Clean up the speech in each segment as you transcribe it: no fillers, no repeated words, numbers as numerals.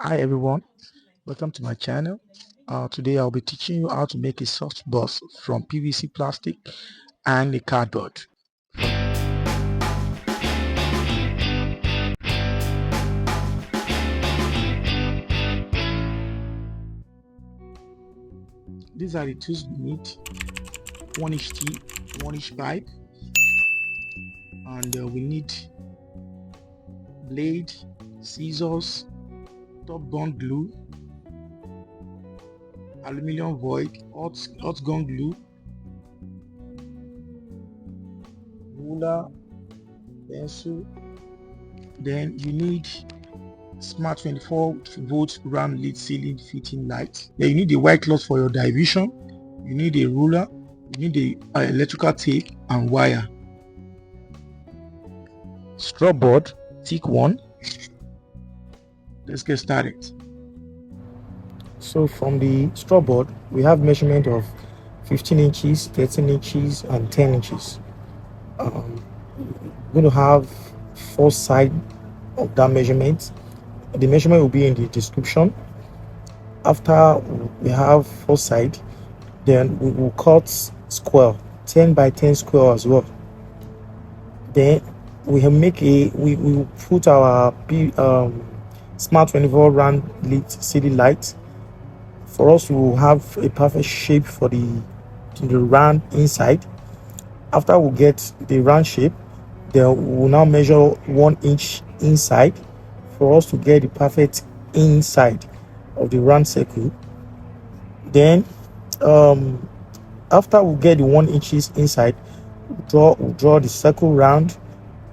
Hi everyone, welcome to my channel. Today I'll be teaching you how to make a soft box from PVC plastic and a cardboard. These are the tools we need: 1 inch tee, 1 inch pipe, and we need blade, scissors, top bond glue, aluminum void, hot gun glue, ruler, pencil. Then you need smart 24-volt round lead ceiling fitting light. Then you need a white cloth for your division. You need a ruler. You need a electrical tape and wire. Straw board, thick one. Let's get started. So from the straw board, we have measurement of 15 inches, 13 inches, and 10 inches. We're going to have 4 sides of that measurement. The measurement will be in the description. After we have 4 sides, then we will cut square, 10 by 10 square as well. Then we will put our smart 24 round lit city light. For us to have a perfect shape for the round inside. After we get the round shape, then we will now measure 1 inch inside for us to get the perfect inside of the round circle. Then after we get the 1 inches inside, we'll draw the circle round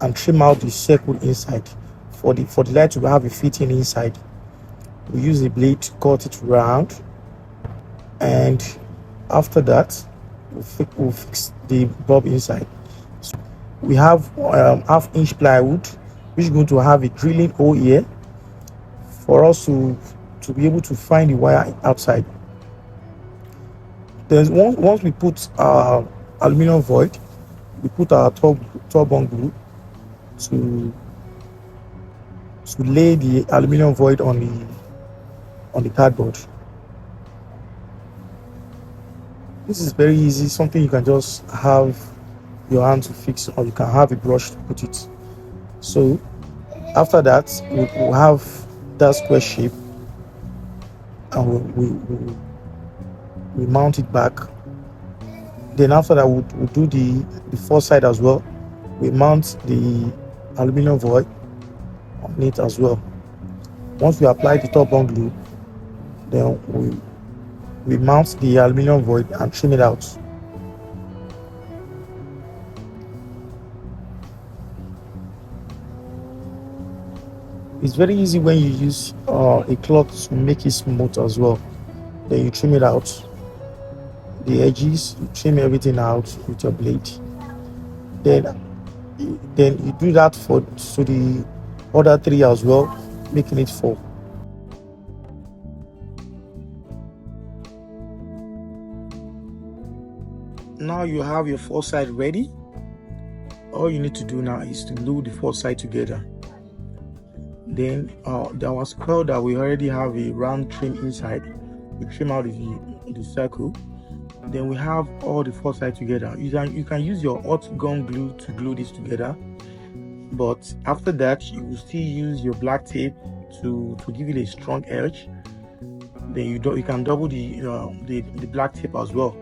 and trim out the circle inside for the light to have a fitting inside. We use the blade to cut it round, and after that we'll fix the bulb inside. So we have half-inch plywood, which is going to have a drilling hole here for us to be able to find the wire outside. Then once we put our aluminum void, we put our top bond glue to lay the aluminum void on the cardboard. This is very easy, something you can just have your hand to fix, or you can have a brush to put it. So after that, we'll have that square shape, and we mount it back. Then after that, we'll do the 4 side as well. We mount the aluminum void on it as well. Once we apply the top bond glue, then we mount the aluminum void and trim it out. It's very easy when you use a cloth to make it smooth as well. Then you trim it out, the edges, you trim everything out with your blade. Then you do that to the other 3 as well, making it 4. Now you have your 4 side ready. All you need to do now is to glue the 4 side together. Then our square that we already have a round trim inside, we trim out the circle. Then we have all the 4 sides together. You can use your hot gun glue to glue this together, but after that you will still use your black tape to give it a strong edge. Then you can double the black tape as well,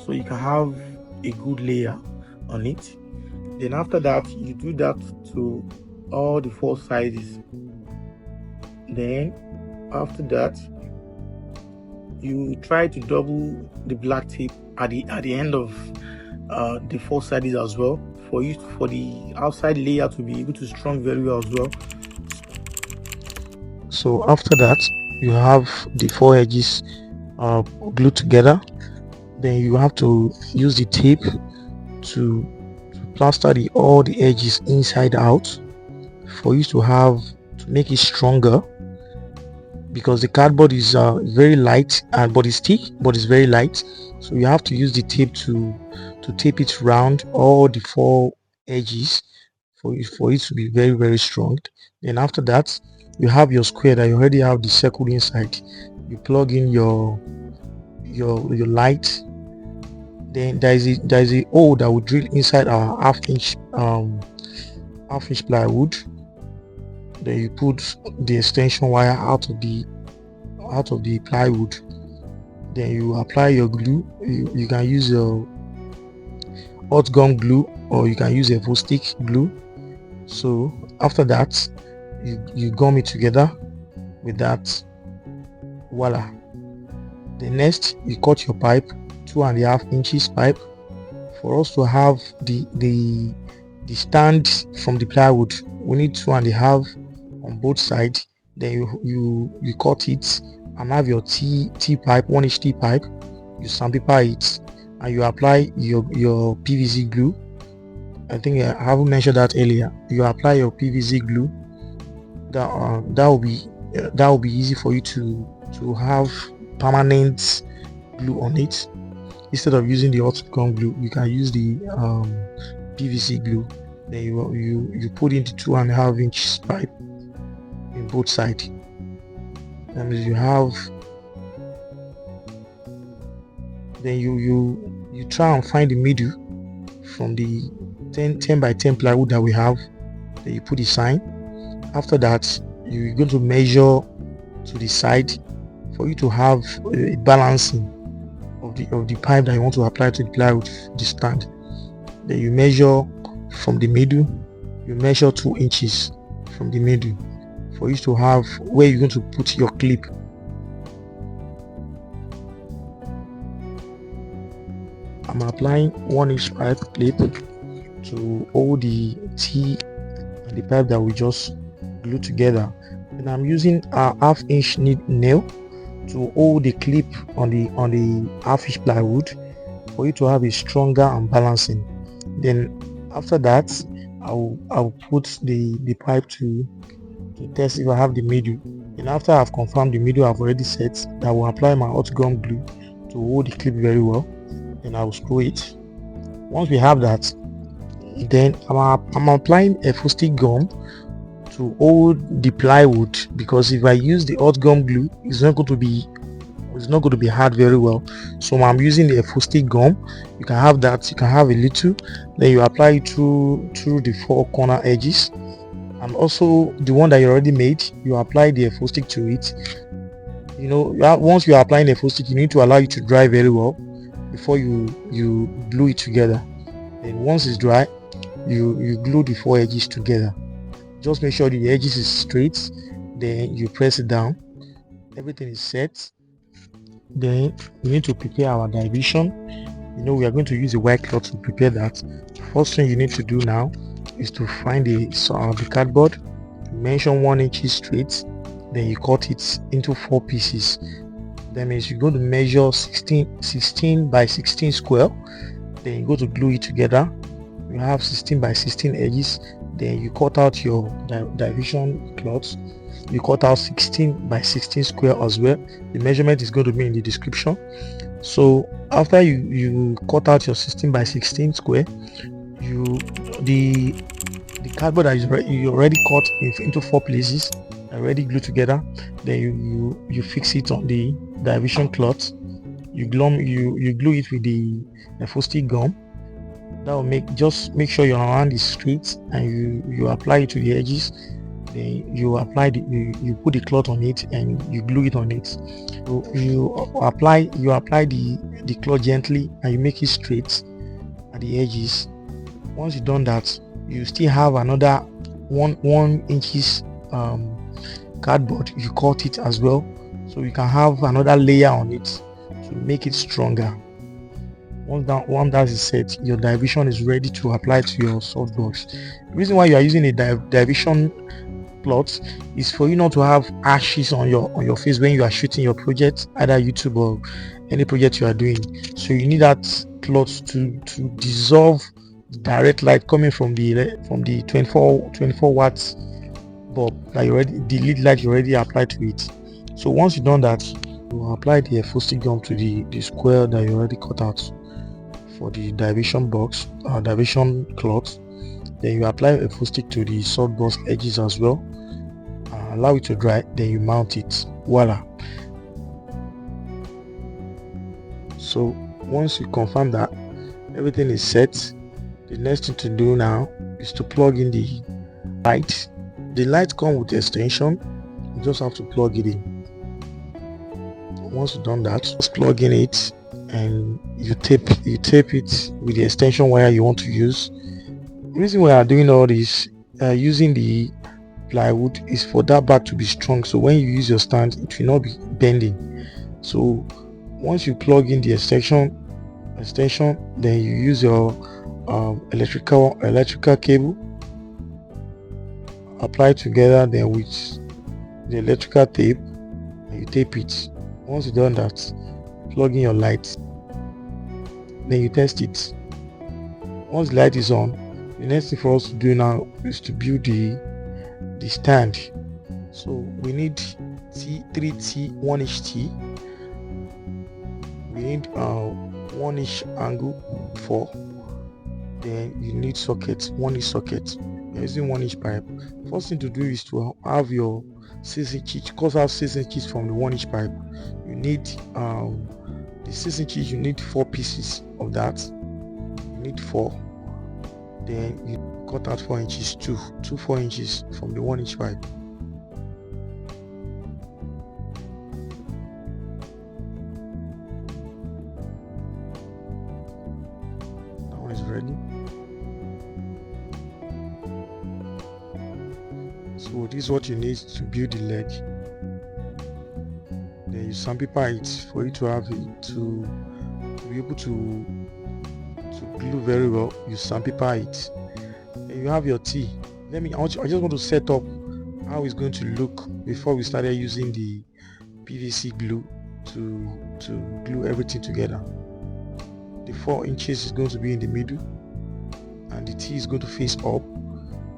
so you can have a good layer on it. Then after that, you do that to all the 4 sides. Then after that, you try to double the black tape at the end of the 4 sides as well, for the outside layer to be able to strong very well as well. So after that, you have the 4 edges glued together. Then you have to use the tape to plaster all the edges inside out, for you to make it stronger, because the cardboard is very light, but it's thick, but it's very light. So you have to use the tape to tape it round all the 4 edges for it to be very, very strong. Then after that, you have your square that you already have the circle inside. You plug in your light. Then there is a hole that will drill inside our half-inch plywood. Then you put the extension wire out of the plywood. Then you apply your glue. You can use your hot gum glue, or you can use Evostic glue. So after that, you gum it together with that. Voila. The next, you cut your pipe, 2.5 inches pipe. For us to have the stand from the plywood, we need 2.5 on both sides. Then you cut it and have your T pipe, 1-inch T pipe. You sandpaper it and you apply your PVC glue. I think I haven't mentioned that earlier. You apply your PVC glue. That will be easy for you to have permanent glue on it. Instead of using the hot gum glue, you can use the PVC glue. Then you put in the 2.5 inch pipe in both sides. That means you have. Then you try and find the middle from the 10 by 10 plywood that we have. Then you put the sign. After that, you're going to measure to the side for you to have a balancing of the pipe that you want to apply to the plywood, the stand. Then you measure from the middle. You measure 2 inches from the middle for you to have where you're going to put your clip. I'm applying 1-inch pipe clip to hold the T and the pipe that we just glued together. And I'm using a 1/2 inch nail to hold the clip on the 1/2 inch plywood for you to have a stronger and balancing. Then after that, I'll put the pipe to test if I have the middle. And after I've confirmed the middle I've already set, I will apply my hot gum glue to hold the clip very well. And I will screw it. Once we have that, then I'm applying Evostic gum to hold the plywood, because if I use the hot gum glue, it's not going to be hard very well. So I'm using the Evostic gum. You can have that. You can have a little. Then you apply it through the 4 corner edges, and also the one that you already made. You apply the Evostic to it. Once you are applying the Evostic, you need to allow it to dry very well before you glue it together. And once it's dry, you glue the 4 edges together. Just make sure the edges is straight. Then you press it down. Everything is set. Then we need to prepare our division. We are going to use a white cloth to prepare that. First thing you need to do now is to find the cardboard. Measure 1 inch straight. Then you cut it into 4 pieces. That means you're going to measure 16 by 16 square. Then you go to glue it together. You have 16 by 16 edges. Then you cut out your division cloth. You cut out 16 by 16 square as well. The measurement is going to be in the description. So after you cut out your 16 by 16 square, the cardboard that you already cut into 4 places, already glued together. Then you fix it on the division cloth. You glue it with the Evostic gum. That will just make sure your hand is straight, and you apply it to the edges. Then you put the cloth on it and you glue it on it. So you apply the cloth gently and you make it straight at the edges. Once you've done that, you still have another 1 inches cardboard. You cut it as well, so you can have another layer on it to make it stronger. Once that is set, your division is ready to apply to your softbox. The reason why you are using a division cloth is for you not to have ashes on your face when you are shooting your project, either YouTube or any project you are doing. So you need that cloth to dissolve the direct light coming from the 24 watts bulb that the lead light you already applied to it. So once you've done that, you apply the Evostic gum to the square that you already cut out for the division box or division cloth. Then you apply Evostic to the softbox edges as well. allow it to dry, then you mount it. Voila. So once you confirm that everything is set, the next thing to do now is to plug in the light. The light comes with extension, you just have to plug it in. Once you've done that, just plug in it and you tape it with the extension wire you want to use. The reason we are doing all this using the plywood is for that back to be strong, so when you use your stand it will not be bending. So once you plug in the extension, then you use your electrical cable, apply together then with the electrical tape, and you tape it. Once you've done that, plug in your light, then you test it. Once the light is on, the next thing for us to do now is to build the stand. So we need 3T 1-inch T, we need 1-inch angle 4, then you need socket, 1-inch socket. You're using 1-inch pipe. First thing to do is to have your 6 inches, cut out 6 inches from the 1-inch pipe. You need the 6 inches, you need 4 pieces of that. You need 4. Then you cut out 4 inches, two 4 inches from the 1-inch pipe. That one is ready. So this is what you need to build the leg. Then you sandpaper it for you to have it to be able to glue very well. You sandpaper it. Then you have your T. I just want to set up how it's going to look before we started using the PVC glue to glue everything together. The 4 inches is going to be in the middle, and the T is going to face up.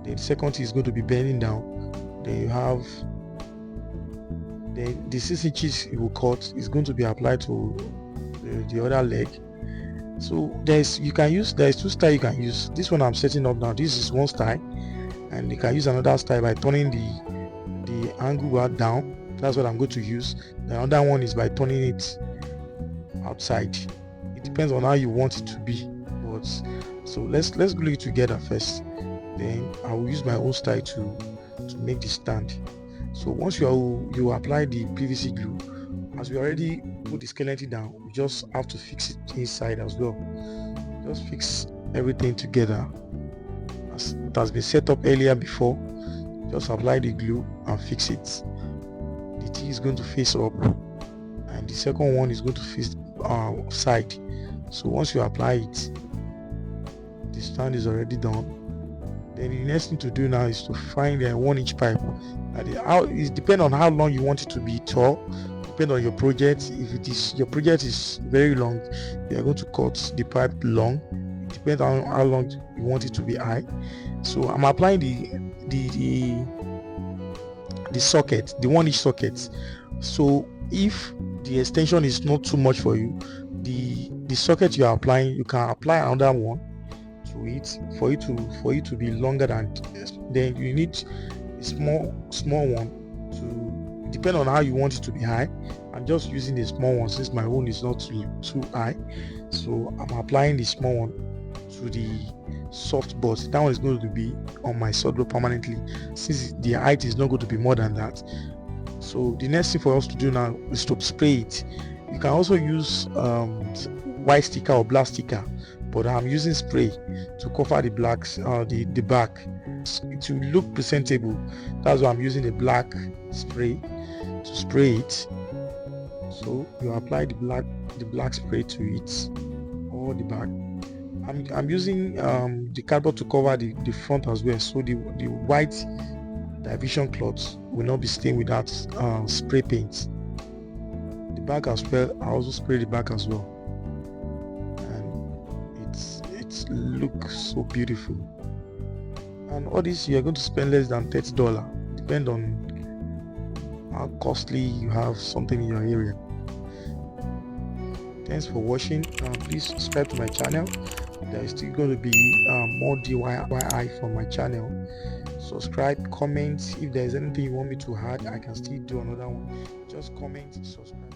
Then the second T is going to be bending down. Then you have the 6 inches you will cut is going to be applied to the other leg. So there's 2 styles you can use. This one I'm setting up now, this is one style, and you can use another style by turning the angle bar down. That's what I'm going to use. The other one is by turning it outside. It depends on how you want it to be. But so let's glue it together first. Then I will use my own style to make the stand. So once you apply the PVC glue, as we already put the skeleton down, you just have to fix it inside as well. Just fix everything together as it has been set up earlier before. Just apply the glue and fix it. The T is going to face up, and the second one is going to face side. So once you apply it, the stand is already done. Then the next thing to do now is to find a 1-inch pipe. It depends on how long you want it to be tall. Depend on your project. If your project is very long, you are going to cut the pipe long. It depends on how long you want it to be high. So I'm applying the socket, the 1-inch socket. So if the extension is not too much for you, the socket you are applying, you can apply another one to it for it to be longer than. Then you need a small one to depend on how you want it to be high. I'm just using the small one since my own is not too high, so I'm applying the small one to the Softbox. That one is going to be on my sawdust permanently since the height is not going to be more than that. So the next thing for us to do now is to spray it. You can also use white sticker or black sticker, but I'm using spray to cover the blacks, the back. To look presentable, that's why I'm using the black spray to spray it. So you apply the black spray to it or the back. I'm using the cardboard to cover the front as well, so the white division cloth will not be stained with that spray paint. The back as well, I also spray the back as well, and it looks so beautiful. And all this you are going to spend less than $30, depend on how costly you have something in your area. Thanks for watching. Please subscribe to my channel. There is still going to be more DIY from my channel, subscribe, comment. If there's anything you want me to add, I can still do another one. Just comment, subscribe.